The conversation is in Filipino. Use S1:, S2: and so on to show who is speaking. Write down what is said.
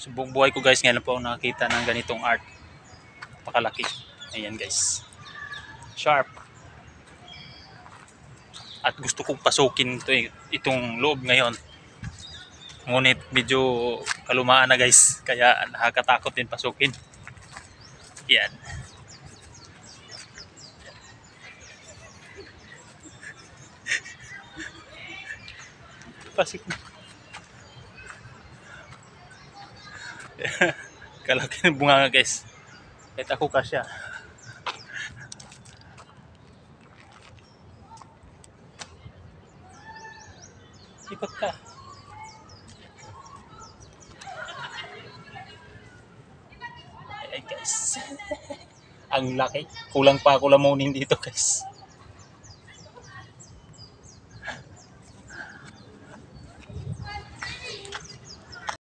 S1: So buong buhay ko guys, ngayon po ako nakakita ng ganitong art. Pakalaki. Ayan guys. Sharp. At gusto kong pasukin itong loob ngayon. Ngunit medyo kalumaan na guys. Kaya nakakatakot din pasukin. Yan. Pasok. Kalaki ng bunga guys. Kahit ako kasya. Ikot ka. Ayan guys. Ang laki. Kulang pa ako lamunin dito guys.